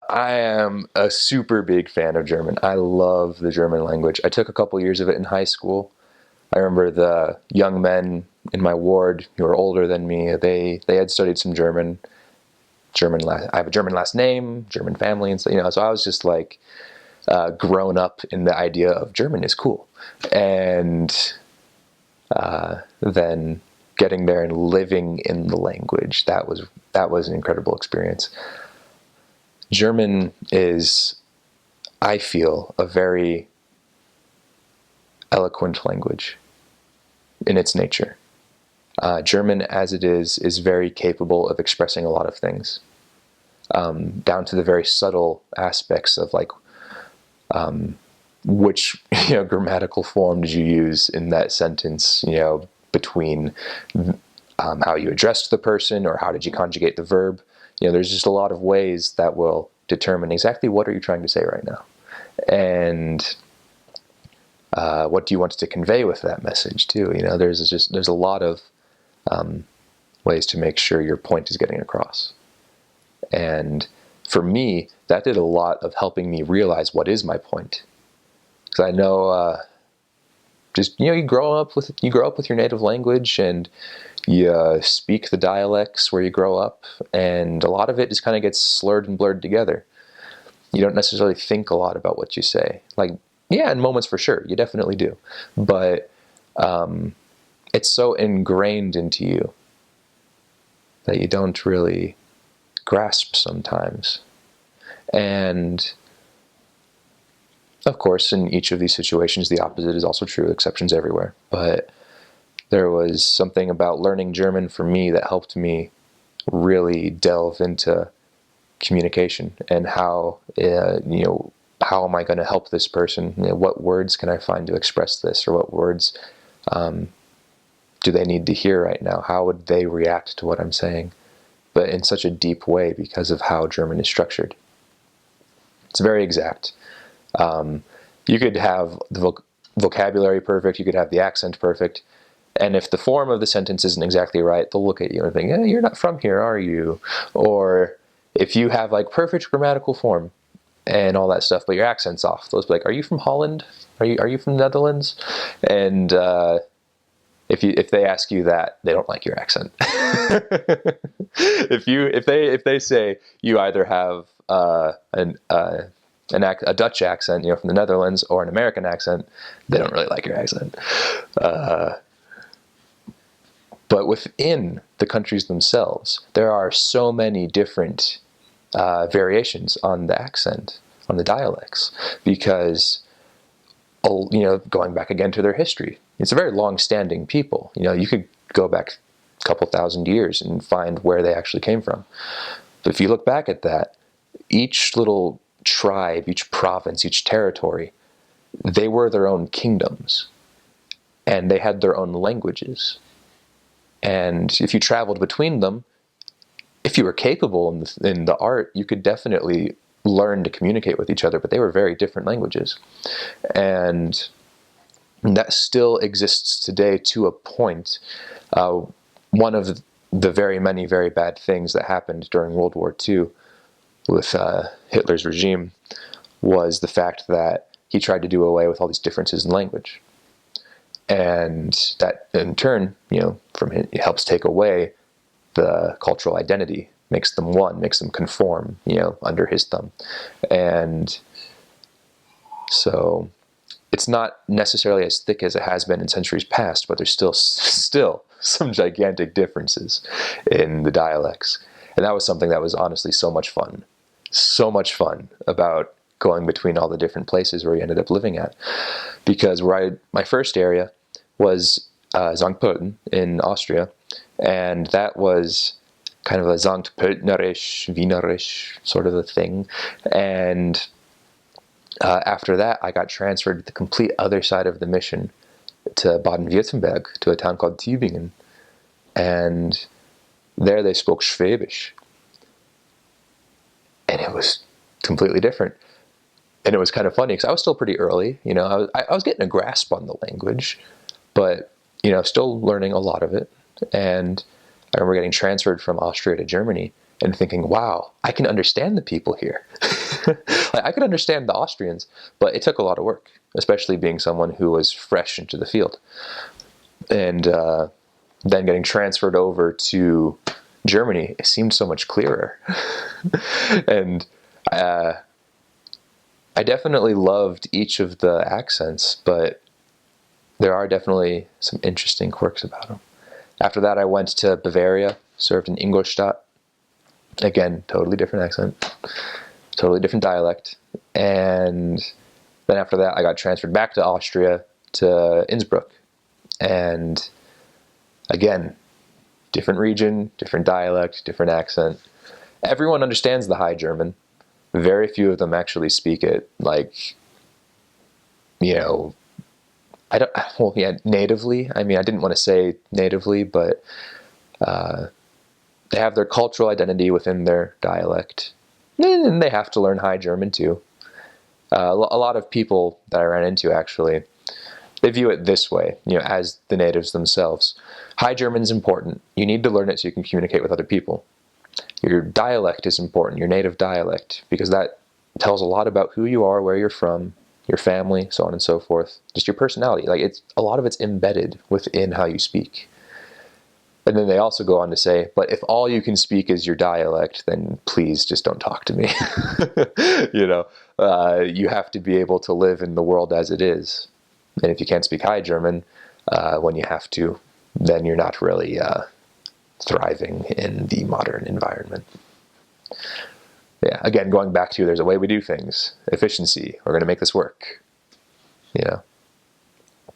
I am a super big fan of German. I love the German language. I took a couple years of it in high school. I remember the young men in my ward who were older than me. They had studied some German. I have a German last name, German family, and so so I was just like grown up in the idea of German is cool, and then getting there and living in the language, that was an incredible experience. German is, I feel, a very eloquent language in its nature. German, as it is very capable of expressing a lot of things, down to the very subtle aspects of like which grammatical form did you use in that sentence, between how you addressed the person or how did you conjugate the verb. There's just a lot of ways that will determine exactly what are you trying to say right now, and what do you want to convey with that message too. There's a lot of ways to make sure your point is getting across. And for me, that did a lot of helping me realize what is my point. Because I know, you grow up with your native language, and you speak the dialects where you grow up, and a lot of it just kind of gets slurred and blurred together. You don't necessarily think a lot about what you say. Like, yeah, in moments for sure, you definitely do, but it's so ingrained into you that you don't really grasp sometimes. And of course, in each of these situations, the opposite is also true, exceptions everywhere. But there was something about learning German for me that helped me really delve into communication and how, how am I going to help this person? What words can I find to express this, or what words do they need to hear right now? How would they react to what I'm saying? But in such a deep way because of how German is structured. It's very exact. You could have the vocabulary perfect, you could have the accent perfect, and if the form of the sentence isn't exactly right, they'll look at you and think, you're not from here, are you? Or if you have like perfect grammatical form and all that stuff, but your accent's off, they'll be like, are you from Holland? Are you from the Netherlands? And if they ask you that, they don't like your accent. if they say you either have a Dutch accent, from the Netherlands, or an American accent, they don't really like your accent. But within the countries themselves, there are so many different variations on the accent, on the dialects, because going back again to their history, it's a very long-standing people. You could go back a couple thousand years and find where they actually came from. But if you look back at that, each little tribe, each province, each territory, they were their own kingdoms, and they had their own languages. And if you traveled between them, if you were capable in the art, you could definitely learn to communicate with each other, but they were very different languages. And that still exists today to a point. One of the very many very bad things that happened during World War II with Hitler's regime was the fact that he tried to do away with all these differences in language. And that in turn, it helps take away the cultural identity, makes them one, makes them conform, under his thumb. And so it's not necessarily as thick as it has been in centuries past, but there's still some gigantic differences in the dialects. And that was something that was honestly so much fun about going between all the different places where you ended up living at. Because my first area was St. Pölten in Austria, and that was kind of a St. Pöltenerisch, Wienerisch sort of a thing. And after that, I got transferred to the complete other side of the mission, to Baden-Württemberg, to a town called Tübingen. And there they spoke Schwäbisch. And it was completely different. And it was kind of funny because I was still pretty early. I was getting a grasp on the language, but, still learning a lot of it. And I remember getting transferred from Austria to Germany and thinking, wow, I can understand the people here. Like, I could understand the Austrians, but it took a lot of work, especially being someone who was fresh into the field. And then getting transferred over to Germany, it seemed so much clearer. And I definitely loved each of the accents, but there are definitely some interesting quirks about them. After that, I went to Bavaria, served in Ingolstadt. Again, totally different accent, totally different dialect. And then after that, I got transferred back to Austria, to Innsbruck. And again, different region, different dialect, different accent. Everyone understands the High German. Very few of them actually speak it, like, natively. I mean, I didn't want to say natively, but they have their cultural identity within their dialect. And they have to learn High German too. A lot of people that I ran into, actually, they view it this way, as the natives themselves. High German's important. You need to learn it so you can communicate with other people. Your dialect is important, your native dialect, because that tells a lot about who you are, where you're from, your family, so on and so forth. Just your personality. Like, a lot of it's embedded within how you speak. And then they also go on to say, but if all you can speak is your dialect, then please just don't talk to me. You have to be able to live in the world as it is. And if you can't speak High German when you have to, then you're not really thriving in the modern environment. Yeah, again, going back to, there's a way we do things. Efficiency. We're going to make this work.